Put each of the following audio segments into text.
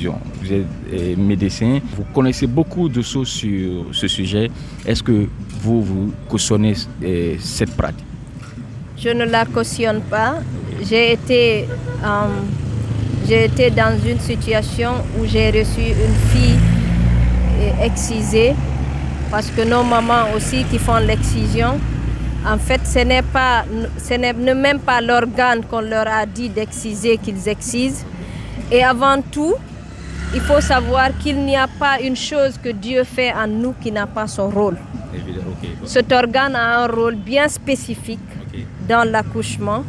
l'excision. Vous êtes médecin, vous connaissez beaucoup de choses sur ce sujet. Est-ce que vous cautionnez cette pratique? Je ne la cautionne pas. J'ai été dans une situation où j'ai reçu une fille excisée, parce que nos mamans aussi qui font l'excision, en fait, ce n'est même pas l'organe qu'on leur a dit d'exciser qu'ils excisent. Et avant tout, il faut savoir qu'il n'y a pas une chose que Dieu fait en nous qui n'a pas son rôle. Cet organe a un rôle bien spécifique dans l'accouchement.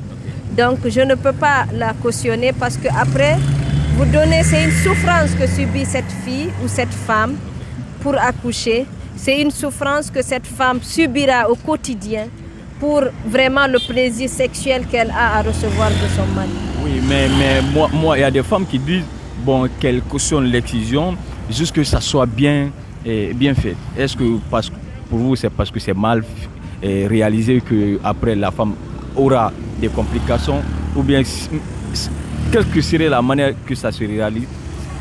Donc, je ne peux pas la cautionner parce qu'après, vous donnez, c'est une souffrance que subit cette fille ou cette femme pour accoucher. C'est une souffrance que cette femme subira au quotidien pour vraiment le plaisir sexuel qu'elle a à recevoir de son mari. Oui, mais moi, il y a des femmes qui disent qu'elles cautionnent l'excision juste que ça soit bien fait. Est-ce que pour vous, c'est parce que c'est mal réalisé qu'après la femme aura des complications, ou bien quelle que serait la manière que ça se réalise,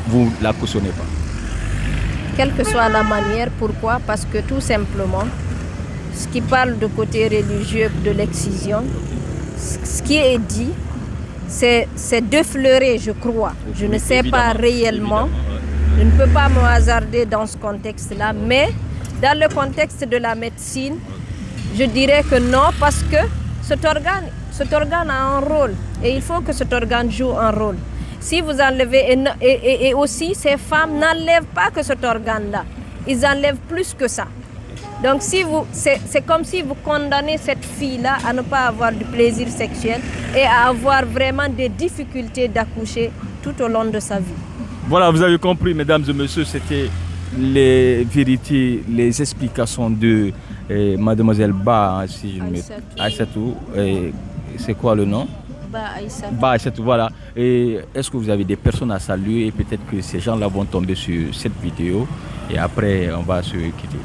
vous ne la cautionnez pas? Quelle que soit la manière, pourquoi? Parce que tout simplement, ce qui parle de côté religieux de l'excision, ce qui est dit, c'est d'effleurer, je crois. Je ne sais pas réellement, je ne peux pas me hasarder dans ce contexte-là, mais dans le contexte de la médecine, je dirais que non, parce que cet organe a un rôle et il faut que cet organe joue un rôle. Si vous enlevez, et aussi ces femmes n'enlèvent pas que cet organe-là, ils enlèvent plus que ça. Donc c'est comme si vous condamnez cette fille-là à ne pas avoir du plaisir sexuel et à avoir vraiment des difficultés d'accoucher tout au long de sa vie. Voilà, vous avez compris, mesdames et messieurs, c'était les vérités, les explications de mademoiselle Ba, si je me Aïssatou. C'est quoi le nom? Ba Aïssatou, voilà. Et est-ce que vous avez des personnes à saluer? Et peut-être que ces gens-là vont tomber sur cette vidéo et après on va se quitter.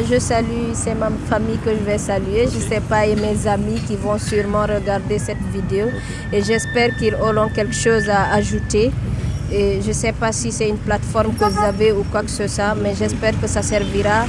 Je salue, c'est ma famille que je vais saluer, je ne sais pas, et mes amis qui vont sûrement regarder cette vidéo. Et j'espère qu'ils auront quelque chose à ajouter. Et je ne sais pas si c'est une plateforme que vous avez ou quoi que ce soit, mais j'espère que ça servira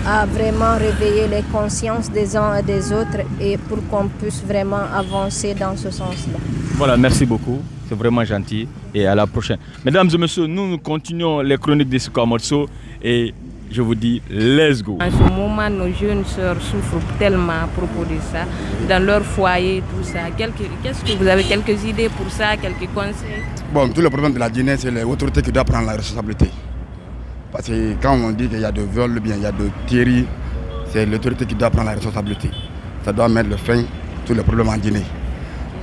à vraiment réveiller les consciences des uns et des autres et pour qu'on puisse vraiment avancer dans ce sens-là. Voilà, merci beaucoup, c'est vraiment gentil et à la prochaine. Mesdames et messieurs, nous continuons les chroniques de Siko Amorso et je vous dis, let's go. En ce moment, nos jeunes sœurs souffrent tellement à propos de ça, dans leur foyer, tout ça. Qu'est-ce que vous avez quelques idées pour ça, quelques conseils? Tout le problème de la Guinée, c'est l'autorité qui doit prendre la responsabilité. Parce que quand on dit qu'il y a de viols, bien il y a de tueries, c'est l'autorité qui doit prendre la responsabilité. Ça doit mettre le fin tous les problèmes en Guinée.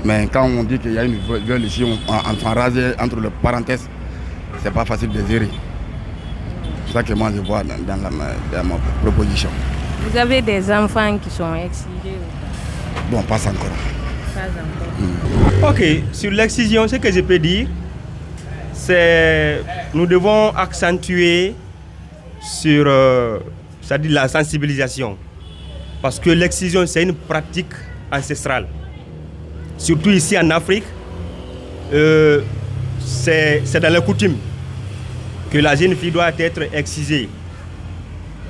Mais quand on dit qu'il y a une viol ici, enfant rasé entre les parenthèses, c'est pas facile de gérer. C'est ça que moi je vois dans ma proposition. Vous avez des enfants qui sont excisés? Bon, pas encore. Ok, sur l'excision, ce que je peux dire, c'est nous devons accentuer sur c'est-à-dire la sensibilisation. Parce que l'excision, c'est une pratique ancestrale. Surtout ici en Afrique, c'est dans les coutumes que la jeune fille doit être excisée.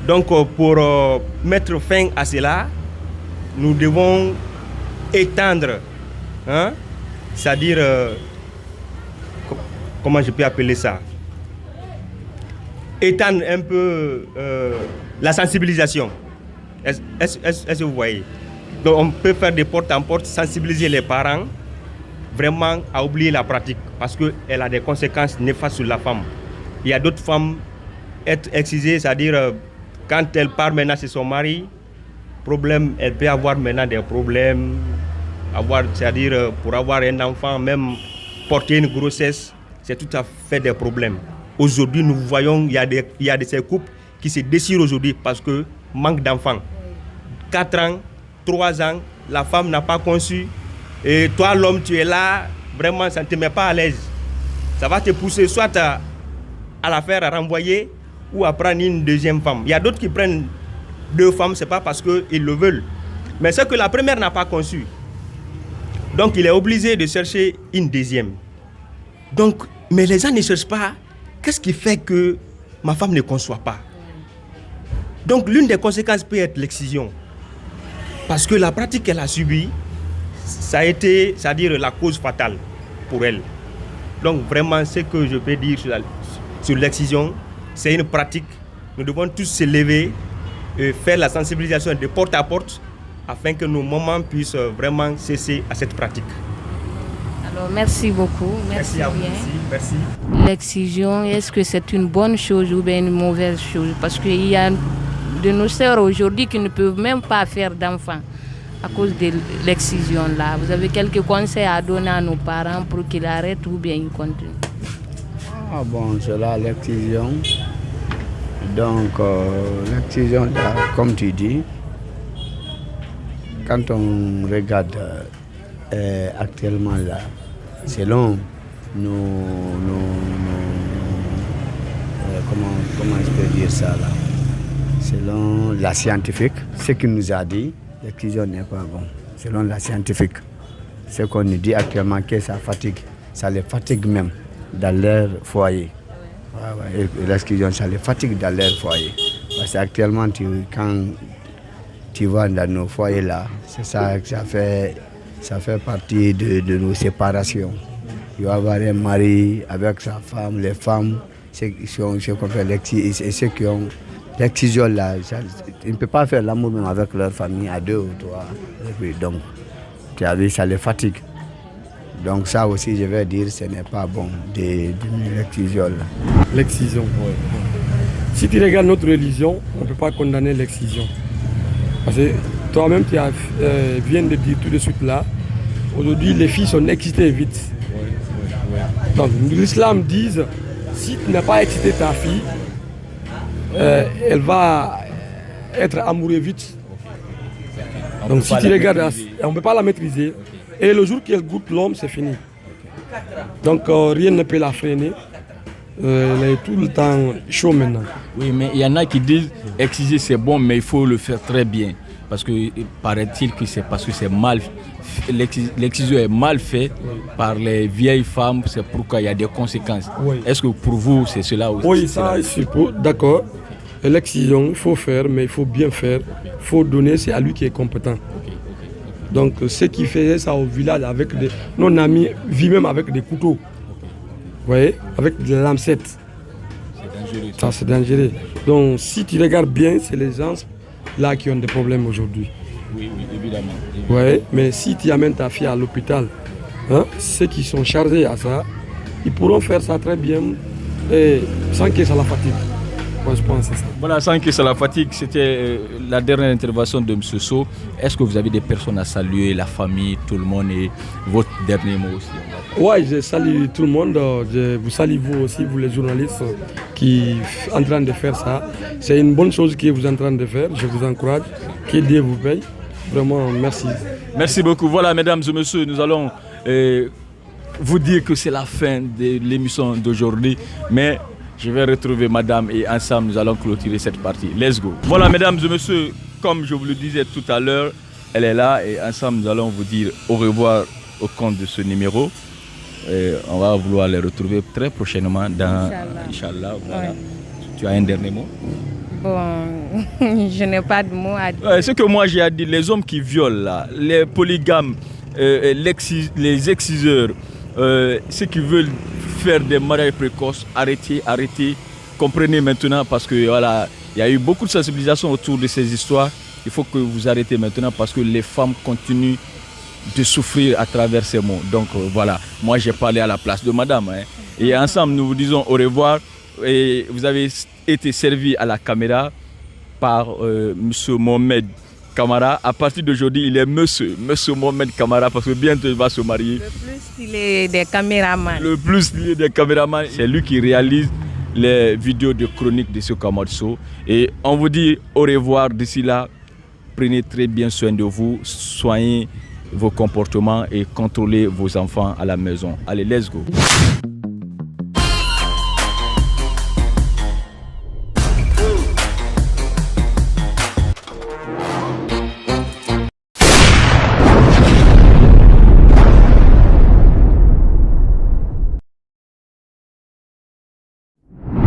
Donc pour mettre fin à cela, nous devons étendre, c'est-à-dire, comment je peux appeler ça? Étendre un peu la sensibilisation. Est-ce que vous voyez? Donc on peut faire des porte en porte, sensibiliser les parents vraiment à oublier la pratique parce qu'elle a des conséquences néfastes sur la femme. Il y a d'autres femmes être excisées, c'est-à-dire quand elle part maintenant chez son mari, elle peut avoir maintenant des problèmes, c'est-à-dire pour avoir un enfant, même porter une grossesse, c'est tout à fait des problèmes. Aujourd'hui, nous voyons, il y a de ces couples qui se déchirent aujourd'hui parce que manque d'enfants. 4 ans, 3 ans, la femme n'a pas conçu et toi, l'homme, tu es là, vraiment, ça ne te met pas à l'aise. Ça va te pousser soit à la faire renvoyer ou à prendre une deuxième femme. Il y a d'autres qui prennent 2 femmes, ce n'est pas parce qu'ils le veulent. Mais c'est que la première n'a pas conçu. Donc il est obligé de chercher une deuxième. Donc Mais les gens ne cherchent pas qu'est-ce qui fait que ma femme ne conçoit pas. Donc l'une des conséquences peut être l'excision. Parce que la pratique qu'elle a subie, ça a été, c'est-à-dire la cause fatale pour elle. Donc vraiment, ce que je peux dire sur l'excision, c'est une pratique. Nous devons tous se lever et faire la sensibilisation de porte à porte afin que nos mamans puissent vraiment cesser à cette pratique. Alors merci beaucoup. Merci à vous aussi. Merci. L'excision, est-ce que c'est une bonne chose ou bien une mauvaise chose? Parce qu'il y a de nos sœurs aujourd'hui qui ne peuvent même pas faire d'enfants à cause de l'excision là. Vous avez quelques conseils à donner à nos parents pour qu'ils arrêtent ou bien ils continuent? Ah bon, c'est là l'excision. Donc l'excision là, comme tu dis, quand on regarde actuellement là, selon comment je peux dire ça là, selon la scientifique, ce qu'il nous a dit, l'excision n'est pas bon. Selon la scientifique, ce qu'on nous dit actuellement, que ça fatigue, ça les fatigue même dans leur foyer. Ouais, l'excision, ça les fatigue dans leur foyer. Parce qu'actuellement, quand tu vas dans nos foyers là, c'est ça, ça fait partie de nos séparations. Il va y avoir un mari avec sa femme, les femmes, ceux qu'on fait l'excision, et ceux qui ont l'excision là, ils ne peuvent pas faire l'amour même avec leur famille à 2 ou 3. Donc, tu as vu, ça les fatigue. Donc ça aussi, je vais dire, ce n'est pas bon de l'excision là. L'excision, oui. Si tu regardes notre religion, on ne peut pas condamner l'excision. Parce que toi-même, tu viens de dire tout de suite là, aujourd'hui, les filles sont excitées vite. Donc l'islam dit, si tu n'as pas excité ta fille, elle va être amoureuse vite. Donc si tu regardes, on ne peut pas la maîtriser. Et le jour qu'elle goûte l'homme, c'est fini. Donc rien ne peut la freiner. Elle est tout le temps chaud maintenant. Oui, mais il y en a qui disent exciser c'est bon, mais il faut le faire très bien. Parce que paraît-il que c'est parce que c'est mal. L'excision est mal fait par les vieilles femmes, c'est pourquoi il y a des conséquences. Oui. Est-ce que pour vous c'est cela aussi? Oui, ça, d'accord. L'excision, il faut faire, mais il faut bien faire. Il faut donner, c'est à lui qui est compétent. Donc ceux qui faisaient ça au village avec nos amis vivent même avec des couteaux. Vous voyez, avec des lancettes. C'est dangereux. Ça, c'est dangereux. Donc si tu regardes bien, c'est les gens là qui ont des problèmes aujourd'hui. Oui, évidemment. Ouais, mais si tu amènes ta fille à l'hôpital, hein, ceux qui sont chargés à ça, ils pourront faire ça très bien et sans que ça la fatigue. Moi, je pense que c'est ça. Voilà, sans que ça la fatigue, c'était la dernière intervention de M. So. Est-ce que vous avez des personnes à saluer, la famille, tout le monde et votre dernier mot aussi? Oui, je salue tout le monde. Je vous salue vous aussi, vous les journalistes qui sont en train de faire ça. C'est une bonne chose que vous êtes en train de faire. Je vous encourage. Que Dieu vous paye. Vraiment, merci. Merci beaucoup. Voilà, mesdames et messieurs, nous allons vous dire que c'est la fin de l'émission d'aujourd'hui. Mais je vais retrouver madame et ensemble, nous allons clôturer cette partie. Let's go. Voilà, mesdames et messieurs, comme je vous le disais tout à l'heure, elle est là et ensemble, nous allons vous dire au revoir au compte de ce numéro. Et on va vouloir les retrouver très prochainement dans Inch'Allah. Voilà. Ouais. Tu as un dernier mot? Bon, je n'ai pas de mots à dire. Ce que moi j'ai à dire, les hommes qui violent là, les polygames, les exciseurs, ceux qui veulent faire des mariages précoces, arrêtez. Comprenez maintenant parce que voilà, il y a eu beaucoup de sensibilisation autour de ces histoires. Il faut que vous arrêtez maintenant parce que les femmes continuent de souffrir à travers ces mots. Donc voilà, moi j'ai parlé à la place de madame. Hein. Et ensemble, nous vous disons au revoir. Et vous avez été servi à la caméra par M. Mohamed Kamara. À partir d'aujourd'hui, il est Monsieur Mohamed Kamara parce que bientôt il va se marier. Le plus stylé des caméramans. Le plus stylé des caméramans. C'est lui qui réalise les vidéos de chronique de ce Kamatso. Et on vous dit au revoir d'ici là. Prenez très bien soin de vous. Soignez vos comportements et contrôlez vos enfants à la maison. Allez, let's go.